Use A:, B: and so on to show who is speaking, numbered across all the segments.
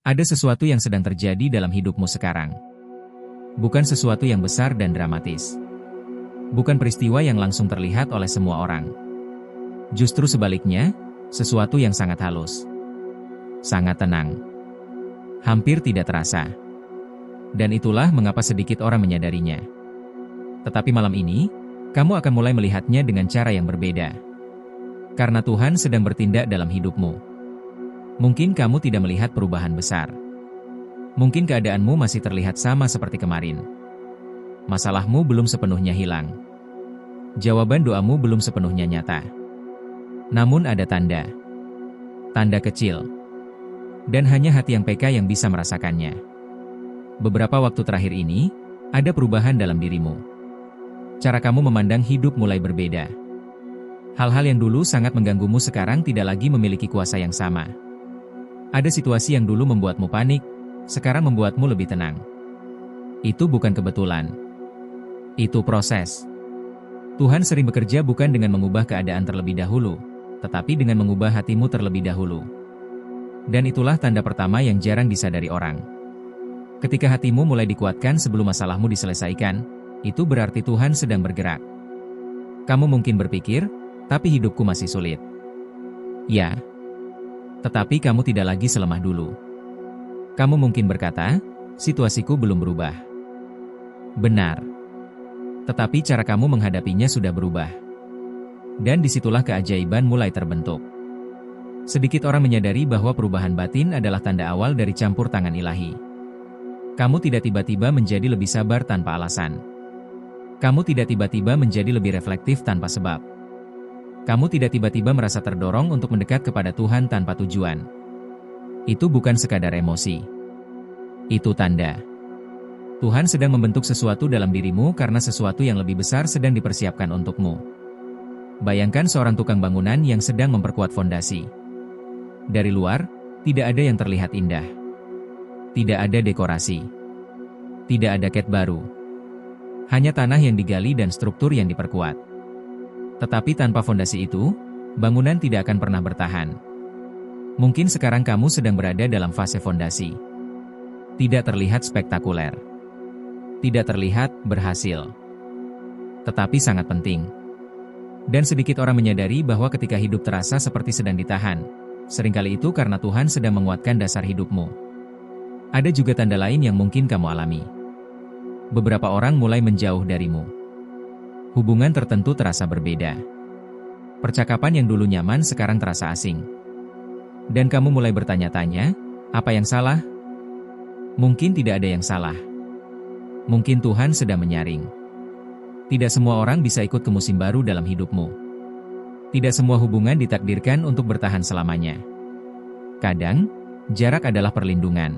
A: Ada sesuatu yang sedang terjadi dalam hidupmu sekarang. Bukan sesuatu yang besar dan dramatis. Bukan peristiwa yang langsung terlihat oleh semua orang. Justru sebaliknya, sesuatu yang sangat halus. Sangat tenang. Hampir tidak terasa. Dan itulah mengapa sedikit orang menyadarinya. Tetapi malam ini, kamu akan mulai melihatnya dengan cara yang berbeda. Karena Tuhan sedang bertindak dalam hidupmu. Mungkin kamu tidak melihat perubahan besar. Mungkin keadaanmu masih terlihat sama seperti kemarin. Masalahmu belum sepenuhnya hilang. Jawaban doamu belum sepenuhnya nyata. Namun ada tanda. Tanda kecil. Dan hanya hati yang peka yang bisa merasakannya. Beberapa waktu terakhir ini, ada perubahan dalam dirimu. Cara kamu memandang hidup mulai berbeda. Hal-hal yang dulu sangat mengganggumu sekarang tidak lagi memiliki kuasa yang sama. Ada situasi yang dulu membuatmu panik, sekarang membuatmu lebih tenang. Itu bukan kebetulan. Itu proses. Tuhan sering bekerja bukan dengan mengubah keadaan terlebih dahulu, tetapi dengan mengubah hatimu terlebih dahulu. Dan itulah tanda pertama yang jarang disadari orang. Ketika hatimu mulai dikuatkan sebelum masalahmu diselesaikan, itu berarti Tuhan sedang bergerak. Kamu mungkin berpikir, tapi hidupku masih sulit. Ya. Tetapi kamu tidak lagi selemah dulu. Kamu mungkin berkata, situasiku belum berubah. Benar. Tetapi cara kamu menghadapinya sudah berubah. Dan disitulah keajaiban mulai terbentuk. Sedikit orang menyadari bahwa perubahan batin adalah tanda awal dari campur tangan ilahi. Kamu tidak tiba-tiba menjadi lebih sabar tanpa alasan. Kamu tidak tiba-tiba menjadi lebih reflektif tanpa sebab. Kamu tidak tiba-tiba merasa terdorong untuk mendekat kepada Tuhan tanpa tujuan. Itu bukan sekadar emosi. Itu tanda. Tuhan sedang membentuk sesuatu dalam dirimu karena sesuatu yang lebih besar sedang dipersiapkan untukmu. Bayangkan seorang tukang bangunan yang sedang memperkuat fondasi. Dari luar, tidak ada yang terlihat indah. Tidak ada dekorasi. Tidak ada cat baru. Hanya tanah yang digali dan struktur yang diperkuat. Tetapi tanpa fondasi itu, bangunan tidak akan pernah bertahan. Mungkin sekarang kamu sedang berada dalam fase fondasi. Tidak terlihat spektakuler. Tidak terlihat berhasil. Tetapi sangat penting. Dan sedikit orang menyadari bahwa ketika hidup terasa seperti sedang ditahan, seringkali itu karena Tuhan sedang menguatkan dasar hidupmu. Ada juga tanda lain yang mungkin kamu alami. Beberapa orang mulai menjauh darimu. Hubungan tertentu terasa berbeda. Percakapan yang dulu nyaman sekarang terasa asing. Dan kamu mulai bertanya-tanya, apa yang salah? Mungkin tidak ada yang salah. Mungkin Tuhan sedang menyaring. Tidak semua orang bisa ikut ke musim baru dalam hidupmu. Tidak semua hubungan ditakdirkan untuk bertahan selamanya. Kadang, jarak adalah perlindungan.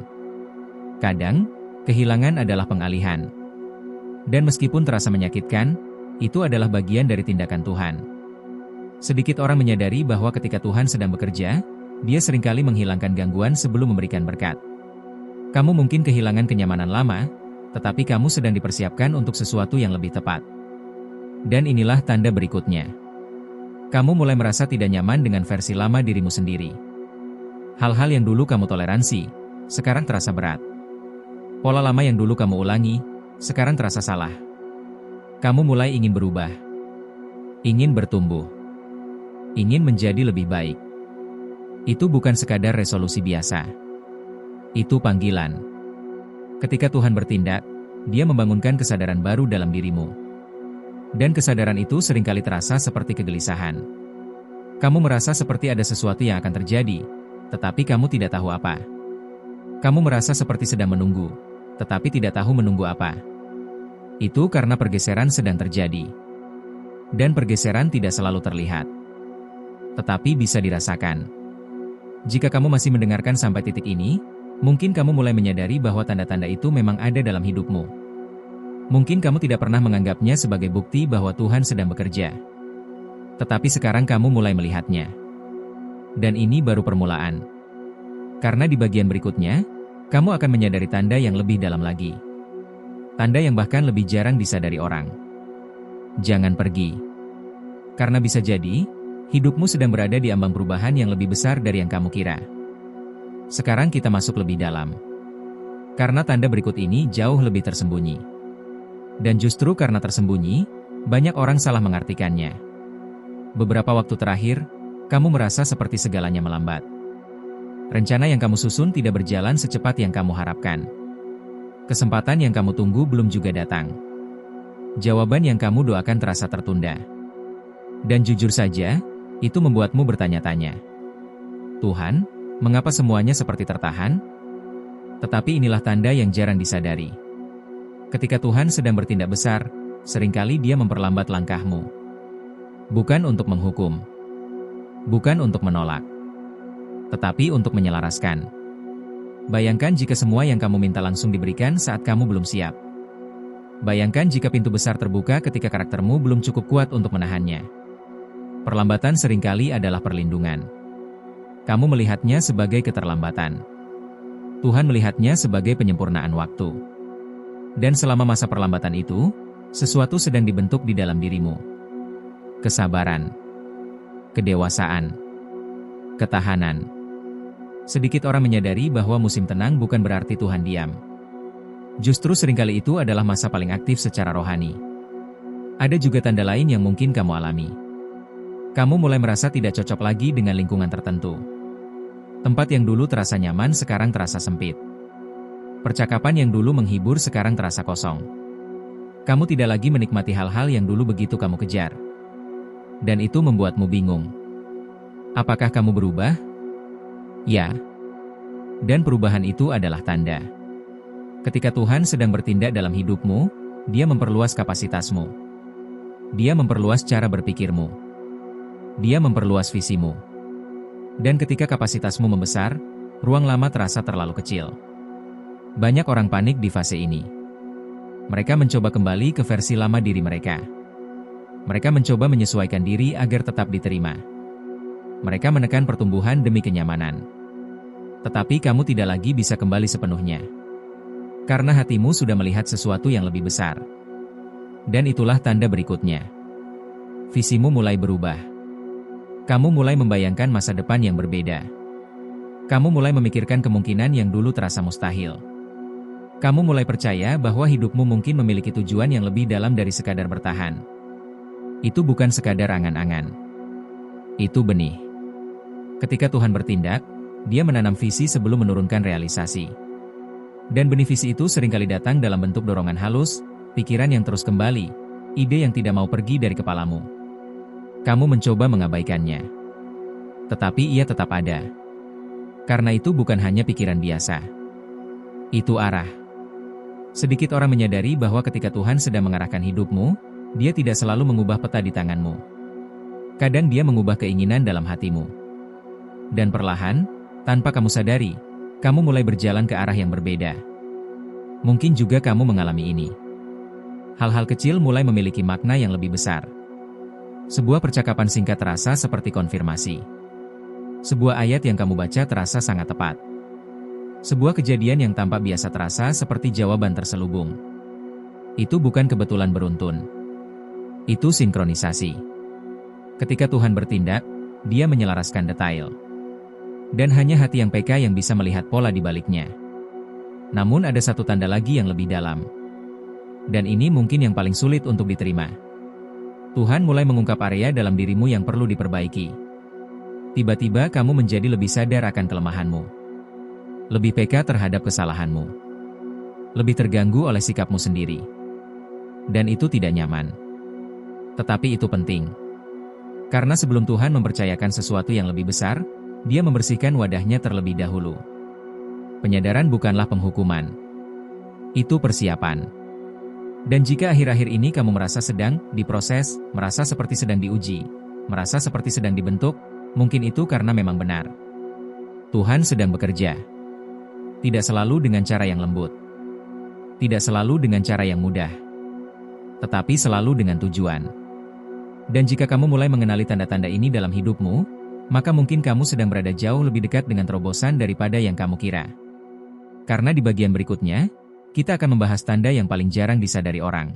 A: Kadang, kehilangan adalah pengalihan. Dan meskipun terasa menyakitkan, itu adalah bagian dari tindakan Tuhan. Sedikit orang menyadari bahwa ketika Tuhan sedang bekerja, Dia seringkali menghilangkan gangguan sebelum memberikan berkat. Kamu mungkin kehilangan kenyamanan lama, tetapi kamu sedang dipersiapkan untuk sesuatu yang lebih tepat. Dan inilah tanda berikutnya. Kamu mulai merasa tidak nyaman dengan versi lama dirimu sendiri. Hal-hal yang dulu kamu toleransi, sekarang terasa berat. Pola lama yang dulu kamu ulangi, sekarang terasa salah. Kamu mulai ingin berubah. Ingin bertumbuh. Ingin menjadi lebih baik. Itu bukan sekadar resolusi biasa. Itu panggilan. Ketika Tuhan bertindak, Dia membangunkan kesadaran baru dalam dirimu. Dan kesadaran itu seringkali terasa seperti kegelisahan. Kamu merasa seperti ada sesuatu yang akan terjadi, tetapi kamu tidak tahu apa. Kamu merasa seperti sedang menunggu, tetapi tidak tahu menunggu apa. Itu karena pergeseran sedang terjadi. Dan pergeseran tidak selalu terlihat. Tetapi bisa dirasakan. Jika kamu masih mendengarkan sampai titik ini, mungkin kamu mulai menyadari bahwa tanda-tanda itu memang ada dalam hidupmu. Mungkin kamu tidak pernah menganggapnya sebagai bukti bahwa Tuhan sedang bekerja. Tetapi sekarang kamu mulai melihatnya. Dan ini baru permulaan. Karena di bagian berikutnya, kamu akan menyadari tanda yang lebih dalam lagi. Tanda yang bahkan lebih jarang disadari orang. Jangan pergi. Karena bisa jadi, hidupmu sedang berada di ambang perubahan yang lebih besar dari yang kamu kira. Sekarang kita masuk lebih dalam. Karena tanda berikut ini jauh lebih tersembunyi. Dan justru karena tersembunyi, banyak orang salah mengartikannya. Beberapa waktu terakhir, kamu merasa seperti segalanya melambat. Rencana yang kamu susun tidak berjalan secepat yang kamu harapkan. Kesempatan yang kamu tunggu belum juga datang. Jawaban yang kamu doakan terasa tertunda. Dan jujur saja, itu membuatmu bertanya-tanya. Tuhan, mengapa semuanya seperti tertahan? Tetapi inilah tanda yang jarang disadari. Ketika Tuhan sedang bertindak besar, seringkali Dia memperlambat langkahmu. Bukan untuk menghukum. Bukan untuk menolak. Tetapi untuk menyelaraskan. Bayangkan jika semua yang kamu minta langsung diberikan saat kamu belum siap. Bayangkan jika pintu besar terbuka ketika karaktermu belum cukup kuat untuk menahannya. Perlambatan seringkali adalah perlindungan. Kamu melihatnya sebagai keterlambatan. Tuhan melihatnya sebagai penyempurnaan waktu. Dan selama masa perlambatan itu, sesuatu sedang dibentuk di dalam dirimu. Kesabaran. Kedewasaan. Ketahanan. Sedikit orang menyadari bahwa musim tenang bukan berarti Tuhan diam. Justru seringkali itu adalah masa paling aktif secara rohani. Ada juga tanda lain yang mungkin kamu alami. Kamu mulai merasa tidak cocok lagi dengan lingkungan tertentu. Tempat yang dulu terasa nyaman sekarang terasa sempit. Percakapan yang dulu menghibur sekarang terasa kosong. Kamu tidak lagi menikmati hal-hal yang dulu begitu kamu kejar. Dan itu membuatmu bingung. Apakah kamu berubah? Ya. Dan perubahan itu adalah tanda. Ketika Tuhan sedang bertindak dalam hidupmu, Dia memperluas kapasitasmu. Dia memperluas cara berpikirmu. Dia memperluas visimu. Dan ketika kapasitasmu membesar, ruang lama terasa terlalu kecil. Banyak orang panik di fase ini. Mereka mencoba kembali ke versi lama diri mereka. Mereka mencoba menyesuaikan diri agar tetap diterima. Mereka menekan pertumbuhan demi kenyamanan. Tetapi kamu tidak lagi bisa kembali sepenuhnya. Karena hatimu sudah melihat sesuatu yang lebih besar. Dan itulah tanda berikutnya. Visimu mulai berubah. Kamu mulai membayangkan masa depan yang berbeda. Kamu mulai memikirkan kemungkinan yang dulu terasa mustahil. Kamu mulai percaya bahwa hidupmu mungkin memiliki tujuan yang lebih dalam dari sekadar bertahan. Itu bukan sekadar angan-angan. Itu benih. Ketika Tuhan bertindak, Dia menanam visi sebelum menurunkan realisasi. Dan benih visi itu seringkali datang dalam bentuk dorongan halus, pikiran yang terus kembali, ide yang tidak mau pergi dari kepalamu. Kamu mencoba mengabaikannya. Tetapi ia tetap ada. Karena itu bukan hanya pikiran biasa. Itu arah. Sedikit orang menyadari bahwa ketika Tuhan sedang mengarahkan hidupmu, Dia tidak selalu mengubah peta di tanganmu. Kadang Dia mengubah keinginan dalam hatimu. Dan perlahan, tanpa kamu sadari, kamu mulai berjalan ke arah yang berbeda. Mungkin juga kamu mengalami ini. Hal-hal kecil mulai memiliki makna yang lebih besar. Sebuah percakapan singkat terasa seperti konfirmasi. Sebuah ayat yang kamu baca terasa sangat tepat. Sebuah kejadian yang tampak biasa terasa seperti jawaban terselubung. Itu bukan kebetulan beruntun. Itu sinkronisasi. Ketika Tuhan bertindak, Dia menyelaraskan detail. Dan hanya hati yang peka yang bisa melihat pola di baliknya. Namun ada satu tanda lagi yang lebih dalam. Dan ini mungkin yang paling sulit untuk diterima. Tuhan mulai mengungkap area dalam dirimu yang perlu diperbaiki. Tiba-tiba kamu menjadi lebih sadar akan kelemahanmu. Lebih peka terhadap kesalahanmu. Lebih terganggu oleh sikapmu sendiri. Dan itu tidak nyaman. Tetapi itu penting. Karena sebelum Tuhan mempercayakan sesuatu yang lebih besar, Dia membersihkan wadahnya terlebih dahulu. Penyadaran bukanlah penghukuman. Itu persiapan. Dan jika akhir-akhir ini kamu merasa sedang diproses, merasa seperti sedang diuji, merasa seperti sedang dibentuk, mungkin itu karena memang benar. Tuhan sedang bekerja. Tidak selalu dengan cara yang lembut. Tidak selalu dengan cara yang mudah. Tetapi selalu dengan tujuan. Dan jika kamu mulai mengenali tanda-tanda ini dalam hidupmu, maka mungkin kamu sedang berada jauh lebih dekat dengan terobosan daripada yang kamu kira. Karena di bagian berikutnya, kita akan membahas tanda yang paling jarang disadari orang.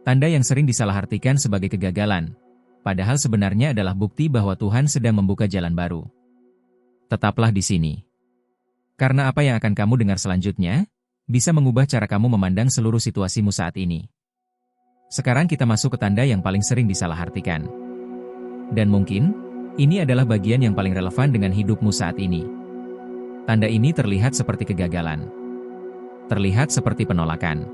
A: Tanda yang sering disalahartikan sebagai kegagalan, padahal sebenarnya adalah bukti bahwa Tuhan sedang membuka jalan baru. Tetaplah di sini. Karena apa yang akan kamu dengar selanjutnya, bisa mengubah cara kamu memandang seluruh situasimu saat ini. Sekarang kita masuk ke tanda yang paling sering disalahartikan. Dan mungkin, ini adalah bagian yang paling relevan dengan hidupmu saat ini. Tanda ini terlihat seperti kegagalan. Terlihat seperti penolakan.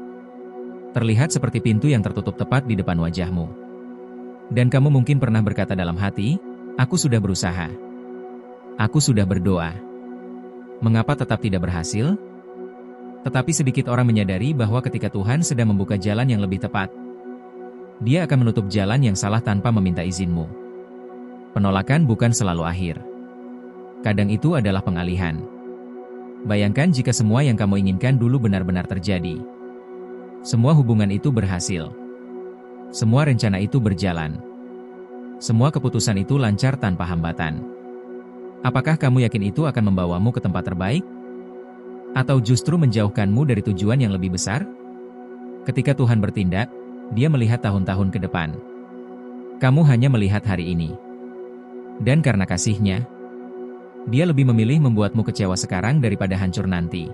A: Terlihat seperti pintu yang tertutup tepat di depan wajahmu. Dan kamu mungkin pernah berkata dalam hati, "Aku sudah berusaha. Aku sudah berdoa. Mengapa tetap tidak berhasil?" Tetapi sedikit orang menyadari bahwa ketika Tuhan sedang membuka jalan yang lebih tepat, Dia akan menutup jalan yang salah tanpa meminta izinmu. Penolakan bukan selalu akhir. Kadang itu adalah pengalihan. Bayangkan jika semua yang kamu inginkan dulu benar-benar terjadi. Semua hubungan itu berhasil. Semua rencana itu berjalan. Semua keputusan itu lancar tanpa hambatan. Apakah kamu yakin itu akan membawamu ke tempat terbaik? Atau justru menjauhkanmu dari tujuan yang lebih besar? Ketika Tuhan bertindak, Dia melihat tahun-tahun ke depan. Kamu hanya melihat hari ini. Dan karena kasih-Nya, Dia lebih memilih membuatmu kecewa sekarang daripada hancur nanti.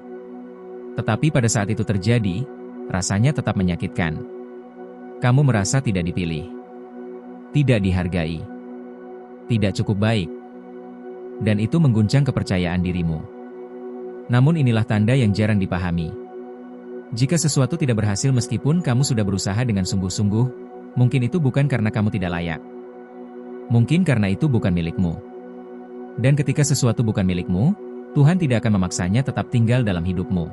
A: Tetapi pada saat itu terjadi, rasanya tetap menyakitkan. Kamu merasa tidak dipilih, tidak dihargai, tidak cukup baik, dan itu mengguncang kepercayaan dirimu. Namun inilah tanda yang jarang dipahami. Jika sesuatu tidak berhasil meskipun kamu sudah berusaha dengan sungguh-sungguh, mungkin itu bukan karena kamu tidak layak. Mungkin karena itu bukan milikmu. Dan ketika sesuatu bukan milikmu, Tuhan tidak akan memaksanya tetap tinggal dalam hidupmu.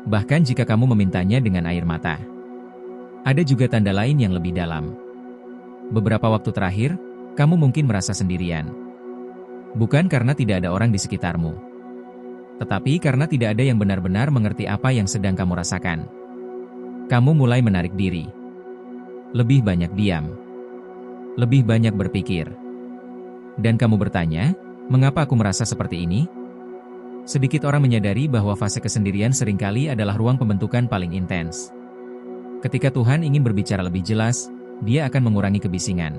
A: Bahkan jika kamu memintanya dengan air mata. Ada juga tanda lain yang lebih dalam. Beberapa waktu terakhir, kamu mungkin merasa sendirian. Bukan karena tidak ada orang di sekitarmu, tetapi karena tidak ada yang benar-benar mengerti apa yang sedang kamu rasakan. Kamu mulai menarik diri. Lebih banyak diam. Lebih banyak berpikir. Dan kamu bertanya, mengapa aku merasa seperti ini? Sedikit orang menyadari bahwa fase kesendirian seringkali adalah ruang pembentukan paling intens. Ketika Tuhan ingin berbicara lebih jelas, Dia akan mengurangi kebisingan.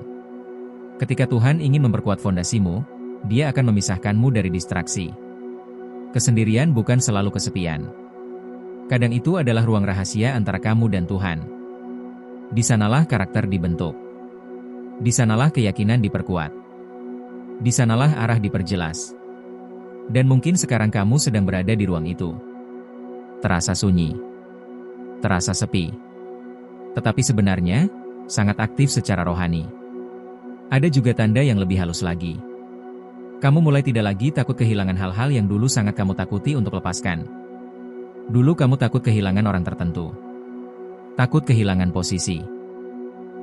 A: Ketika Tuhan ingin memperkuat fondasimu, Dia akan memisahkanmu dari distraksi. Kesendirian bukan selalu kesepian. Kadang itu adalah ruang rahasia antara kamu dan Tuhan. Di sanalah karakter dibentuk. Di sanalah keyakinan diperkuat. Di sanalah arah diperjelas. Dan mungkin sekarang kamu sedang berada di ruang itu. Terasa sunyi. Terasa sepi. Tetapi sebenarnya, sangat aktif secara rohani. Ada juga tanda yang lebih halus lagi. Kamu mulai tidak lagi takut kehilangan hal-hal yang dulu sangat kamu takuti untuk lepaskan. Dulu kamu takut kehilangan orang tertentu. Takut kehilangan posisi.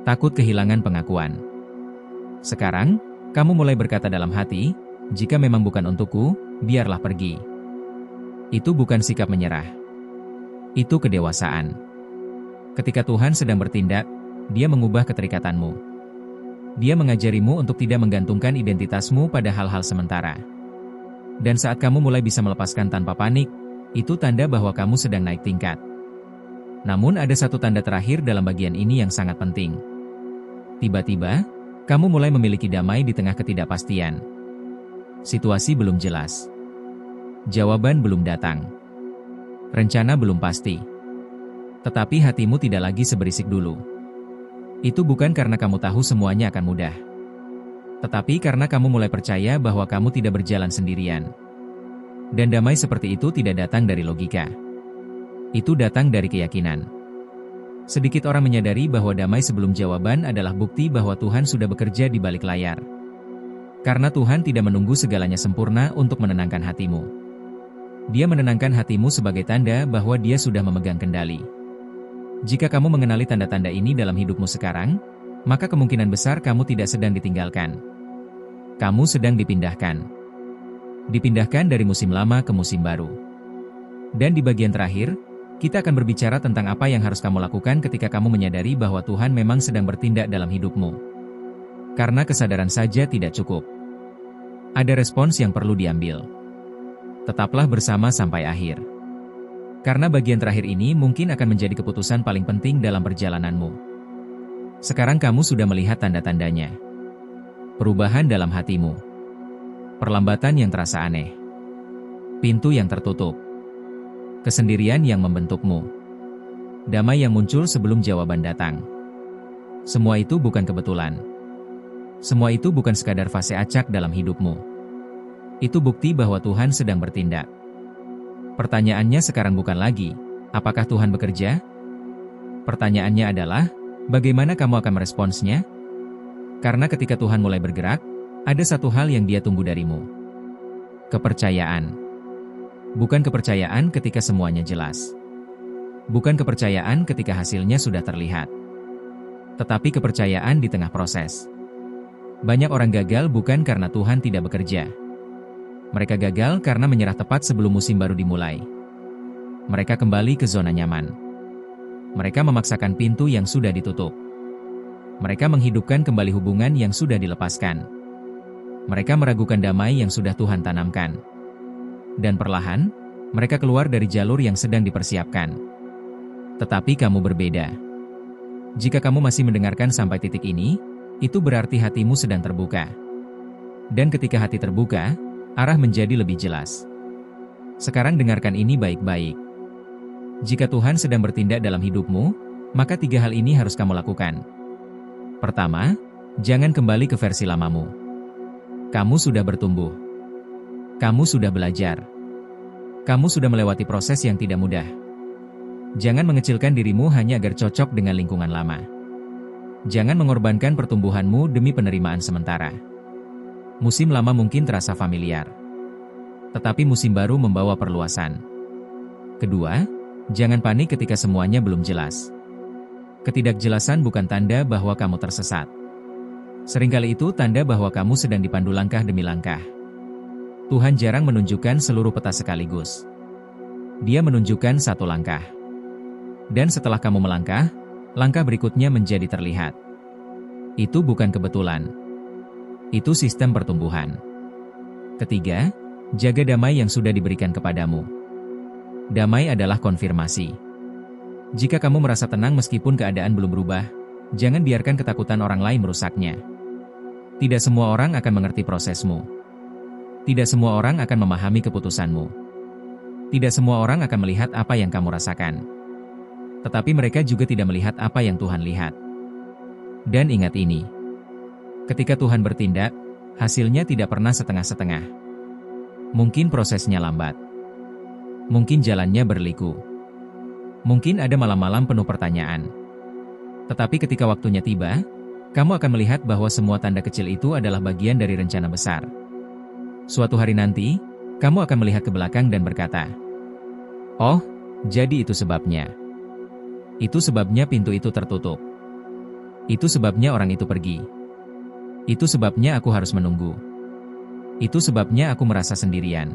A: Takut kehilangan pengakuan. Sekarang, kamu mulai berkata dalam hati, "Jika memang bukan untukku, biarlah pergi." Itu bukan sikap menyerah. Itu kedewasaan. Ketika Tuhan sedang bertindak, Dia mengubah keterikatanmu. Dia mengajarimu untuk tidak menggantungkan identitasmu pada hal-hal sementara. Dan saat kamu mulai bisa melepaskan tanpa panik, itu tanda bahwa kamu sedang naik tingkat. Namun ada satu tanda terakhir dalam bagian ini yang sangat penting. Tiba-tiba, kamu mulai memiliki damai di tengah ketidakpastian. Situasi belum jelas. Jawaban belum datang. Rencana belum pasti. Tetapi hatimu tidak lagi seberisik dulu. Itu bukan karena kamu tahu semuanya akan mudah. Tetapi karena kamu mulai percaya bahwa kamu tidak berjalan sendirian. Dan damai seperti itu tidak datang dari logika. Itu datang dari keyakinan. Sedikit orang menyadari bahwa damai sebelum jawaban adalah bukti bahwa Tuhan sudah bekerja di balik layar. Karena Tuhan tidak menunggu segalanya sempurna untuk menenangkan hatimu. Dia menenangkan hatimu sebagai tanda bahwa Dia sudah memegang kendali. Jika kamu mengenali tanda-tanda ini dalam hidupmu sekarang, maka kemungkinan besar kamu tidak sedang ditinggalkan. Kamu sedang dipindahkan. Dipindahkan dari musim lama ke musim baru. Dan di bagian terakhir, kita akan berbicara tentang apa yang harus kamu lakukan ketika kamu menyadari bahwa Tuhan memang sedang bertindak dalam hidupmu. Karena kesadaran saja tidak cukup. Ada respons yang perlu diambil. Tetaplah bersama sampai akhir. Karena bagian terakhir ini mungkin akan menjadi keputusan paling penting dalam perjalananmu. Sekarang kamu sudah melihat tanda-tandanya. Perubahan dalam hatimu. Perlambatan yang terasa aneh. pintu yang tertutup, kesendirian yang membentukmu, damai yang muncul sebelum jawaban datang. Semua itu bukan kebetulan. Semua itu bukan sekadar fase acak dalam hidupmu. Itu bukti bahwa Tuhan sedang bertindak. Pertanyaannya sekarang bukan lagi, apakah Tuhan bekerja? Pertanyaannya adalah, bagaimana kamu akan meresponsnya? Karena ketika Tuhan mulai bergerak, ada satu hal yang Dia tunggu darimu. Kepercayaan. Bukan kepercayaan ketika semuanya jelas. Bukan kepercayaan ketika hasilnya sudah terlihat. Tetapi kepercayaan di tengah proses. Banyak orang gagal bukan karena Tuhan tidak bekerja. Mereka gagal karena menyerah tepat sebelum musim baru dimulai. Mereka kembali ke zona nyaman. Mereka memaksakan pintu yang sudah ditutup. Mereka menghidupkan kembali hubungan yang sudah dilepaskan. Mereka meragukan damai yang sudah Tuhan tanamkan. Dan perlahan, mereka keluar dari jalur yang sedang dipersiapkan. Tetapi kamu berbeda. Jika kamu masih mendengarkan sampai titik ini, itu berarti hatimu sedang terbuka. Dan ketika hati terbuka, arah menjadi lebih jelas. Sekarang dengarkan ini baik-baik. Jika Tuhan sedang bertindak dalam hidupmu, maka 3 hal ini harus kamu lakukan. Pertama, jangan kembali ke versi lamamu. Kamu sudah bertumbuh. Kamu sudah belajar. Kamu sudah melewati proses yang tidak mudah. Jangan mengecilkan dirimu hanya agar cocok dengan lingkungan lama. Jangan mengorbankan pertumbuhanmu demi penerimaan sementara. Musim lama mungkin terasa familiar. Tetapi musim baru membawa perluasan. Kedua, jangan panik ketika semuanya belum jelas. Ketidakjelasan bukan tanda bahwa kamu tersesat. Seringkali itu tanda bahwa kamu sedang dipandu langkah demi langkah. Tuhan jarang menunjukkan seluruh peta sekaligus. Dia menunjukkan satu langkah. Dan setelah kamu melangkah, langkah berikutnya menjadi terlihat. Itu bukan kebetulan. Itu sistem pertumbuhan. Ketiga, jaga damai yang sudah diberikan kepadamu. Damai adalah konfirmasi. Jika kamu merasa tenang meskipun keadaan belum berubah, jangan biarkan ketakutan orang lain merusaknya. Tidak semua orang akan mengerti prosesmu. Tidak semua orang akan memahami keputusanmu. Tidak semua orang akan melihat apa yang kamu rasakan. Tetapi mereka juga tidak melihat apa yang Tuhan lihat. Dan ingat ini. Ketika Tuhan bertindak, hasilnya tidak pernah setengah-setengah. Mungkin prosesnya lambat. Mungkin jalannya berliku. Mungkin ada malam-malam penuh pertanyaan. Tetapi ketika waktunya tiba, kamu akan melihat bahwa semua tanda kecil itu adalah bagian dari rencana besar. Suatu hari nanti, kamu akan melihat ke belakang dan berkata, "Oh, jadi itu sebabnya. Itu sebabnya pintu itu tertutup. Itu sebabnya orang itu pergi. Itu sebabnya aku harus menunggu. Itu sebabnya aku merasa sendirian."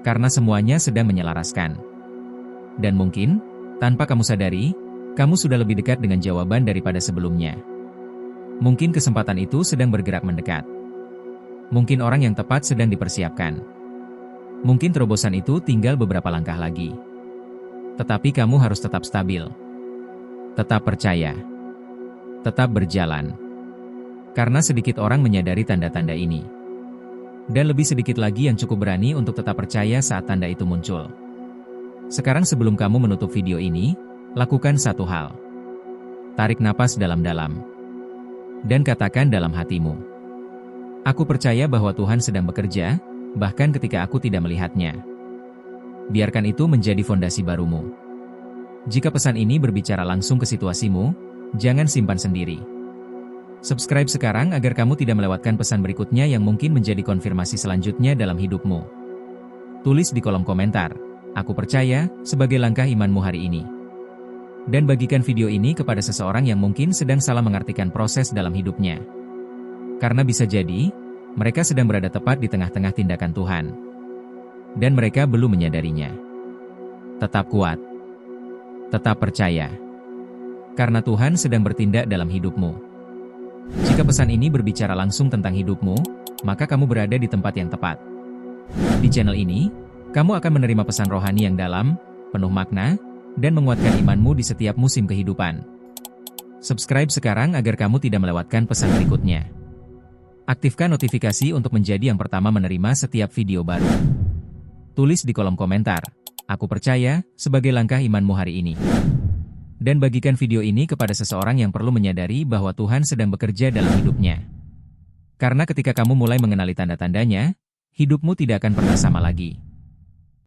A: Karena semuanya sedang menyelaraskan. Dan mungkin, tanpa kamu sadari, kamu sudah lebih dekat dengan jawaban daripada sebelumnya. Mungkin kesempatan itu sedang bergerak mendekat. Mungkin orang yang tepat sedang dipersiapkan. Mungkin terobosan itu tinggal beberapa langkah lagi. Tetapi kamu harus tetap stabil. Tetap percaya. Tetap berjalan. Karena sedikit orang menyadari tanda-tanda ini. Dan lebih sedikit lagi yang cukup berani untuk tetap percaya saat tanda itu muncul. Sekarang sebelum kamu menutup video ini, lakukan satu hal. Tarik napas dalam-dalam. Dan katakan dalam hatimu, "Aku percaya bahwa Tuhan sedang bekerja, bahkan ketika aku tidak melihatnya." Biarkan itu menjadi fondasi barumu. Jika pesan ini berbicara langsung ke situasimu, jangan simpan sendiri. Subscribe sekarang agar kamu tidak melewatkan pesan berikutnya yang mungkin menjadi konfirmasi selanjutnya dalam hidupmu. Tulis di kolom komentar, "Aku percaya," sebagai langkah imanmu hari ini. Dan bagikan video ini kepada seseorang yang mungkin sedang salah mengartikan proses dalam hidupnya. Karena bisa jadi, mereka sedang berada tepat di tengah-tengah tindakan Tuhan. Dan mereka belum menyadarinya. Tetap kuat. Tetap percaya. Karena Tuhan sedang bertindak dalam hidupmu. Jika pesan ini berbicara langsung tentang hidupmu, maka kamu berada di tempat yang tepat. Di channel ini, kamu akan menerima pesan rohani yang dalam, penuh makna, dan menguatkan imanmu di setiap musim kehidupan. Subscribe sekarang agar kamu tidak melewatkan pesan berikutnya. Aktifkan notifikasi untuk menjadi yang pertama menerima setiap video baru. Tulis di kolom komentar, "Aku percaya," sebagai langkah imanmu hari ini. Dan bagikan video ini kepada seseorang yang perlu menyadari bahwa Tuhan sedang bekerja dalam hidupnya. Karena ketika kamu mulai mengenali tanda-tandanya, hidupmu tidak akan pernah sama lagi.